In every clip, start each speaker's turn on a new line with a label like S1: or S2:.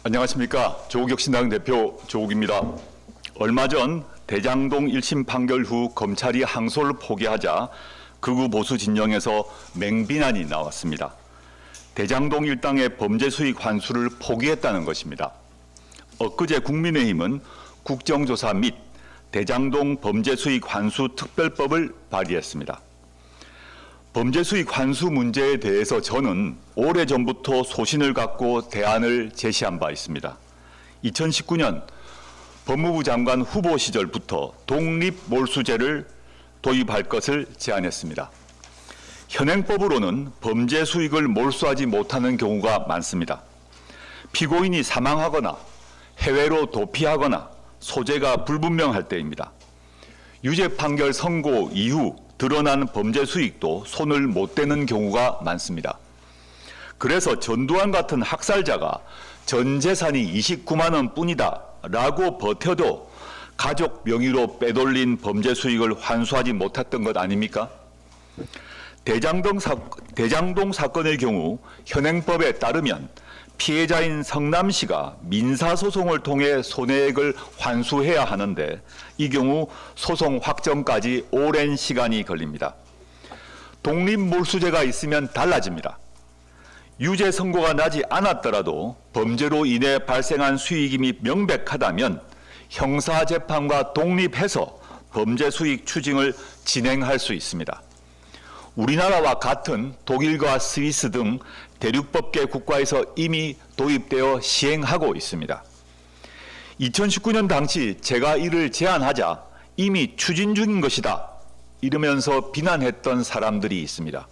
S1: 안녕하십니까. 조국혁신당 대표 조국입니다. 얼마 전 대장동 1심 판결 후 검찰이 항소를 포기하자 극우 보수 진영에서 맹비난이 나왔습니다. 대장동 일당의 범죄 수익 환수를 포기했다는 것입니다. 엊그제 국민의힘은 국정조사 및 대장동 범죄 수익 환수 특별법을 발의했습니다. 범죄 수익 환수 문제에 대해서 저는 오래전부터 소신을 갖고 대안을 제시한 바 있습니다. 2019년 법무부 장관 후보 시절부터 독립몰수제를 도입할 것을 제안했습니다. 현행법으로는 범죄 수익을 몰수하지 못하는 경우가 많습니다. 피고인이 사망하거나 해외로 도피하거나 소재가 불분명할 때입니다. 유죄 판결 선고 이후 드러난 범죄 수익도 손을 못 대는 경우가 많습니다. 그래서 전두환 같은 학살자가 전 재산이 29만 원 뿐이다 라고 버텨도 가족 명의로 빼돌린 범죄 수익을 환수하지 못했던 것 아닙니까? 대장동 사건의 경우 현행법에 따르면 피해자인 성남시가 민사소송을 통해 손해액을 환수해야 하는데 이 경우 소송 확정까지 오랜 시간이 걸립니다. 독립몰수제가 있으면 달라집니다. 유죄 선고가 나지 않았더라도 범죄로 인해 발생한 수익임이 명백하다면 형사재판과 독립해서 범죄 수익 추징을 진행할 수 있습니다. 우리나라와 같은 독일과 스위스 등 대륙법계 국가에서 이미 도입되어 시행하고 있습니다. 2019년 당시 제가 이를 제안하자 이미 추진 중인 것이다 이러면서 비난했던 사람들이 있습니다.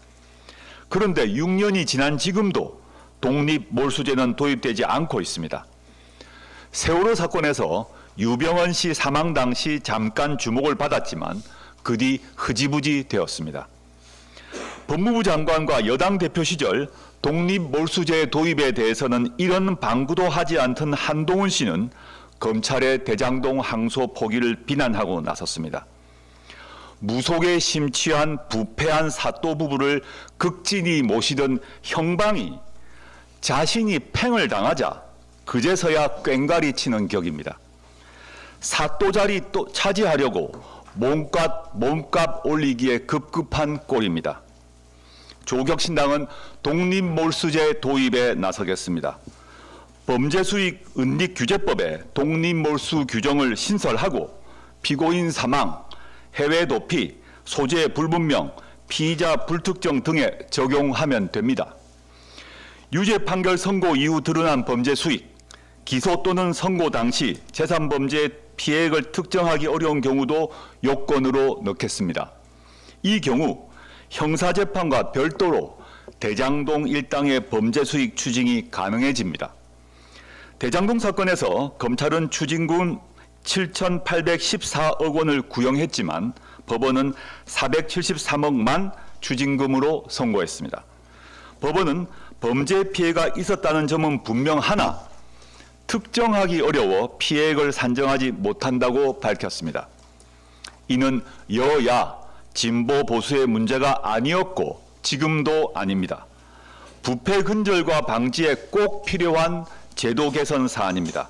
S1: 그런데 6년이 지난 지금도 독립몰수제는 도입되지 않고 있습니다. 세월호 사건에서 유병언 씨 사망 당시 잠깐 주목을 받았지만 그 뒤 흐지부지 되었습니다. 법무부 장관과 여당 대표 시절 독립몰수제 도입에 대해서는 이런 방구도 하지 않던 한동훈 씨는 검찰의 대장동 항소 포기를 비난하고 나섰습니다. 무속에 심취한 부패한 사또 부부를 극진히 모시던 형방이 자신이 팽을 당하자 그제서야 꽹가리 치는 격입니다. 사또 자리 또 차지하려고 몸값 올리기에 급급한 꼴입니다. 조국혁신당은 독립몰수제 도입에 나서겠습니다. 범죄수익 은닉규제법에 독립몰수 규정을 신설하고 피고인 사망, 해외 도피, 소재 불분명, 피의자 불특정 등에 적용하면 됩니다. 유죄 판결 선고 이후 드러난 범죄 수익, 기소 또는 선고 당시 재산범죄 피해액을 특정하기 어려운 경우도 요건으로 넣겠습니다. 이 경우 형사재판과 별도로 대장동 일당의 범죄 수익 추징이 가능해집니다. 대장동 사건에서 검찰은 추징금 7,814억 원을 구형했지만 법원은 473억만 추징금으로 선고했습니다. 법원은 범죄 피해가 있었다는 점은 분명하나 특정하기 어려워 피해액을 산정하지 못한다고 밝혔습니다. 이는 여야, 진보 보수의 문제가 아니었고 지금도 아닙니다. 부패 근절과 방지에 꼭 필요한 제도 개선 사안입니다.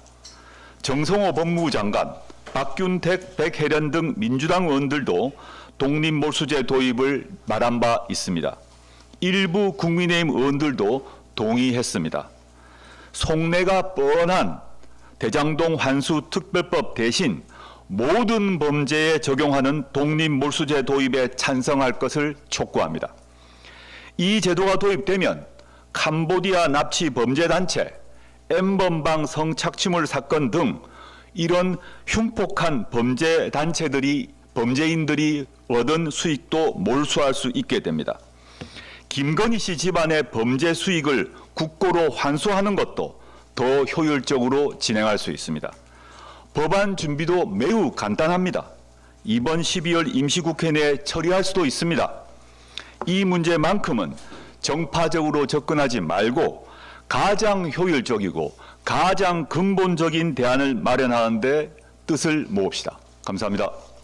S1: 정성호 법무부 장관, 박균택, 백혜련 등 민주당 의원들도 독립몰수제 도입을 말한 바 있습니다. 일부 국민의힘 의원들도 동의했습니다. 속내가 뻔한 대장동 환수 특별법 대신 모든 범죄에 적용하는 독립몰수제 도입에 찬성할 것을 촉구합니다. 이 제도가 도입되면 캄보디아 납치 범죄단체, N번방 성착취물 사건 등 이런 흉폭한 범죄인들이 얻은 수익도 몰수할 수 있게 됩니다. 김건희 씨 집안의 범죄 수익을 국고로 환수하는 것도 더 효율적으로 진행할 수 있습니다. 법안 준비도 매우 간단합니다. 이번 12월 임시국회 내에 처리할 수도 있습니다. 이 문제만큼은 정파적으로 접근하지 말고 가장 효율적이고 가장 근본적인 대안을 마련하는 데 뜻을 모읍시다. 감사합니다.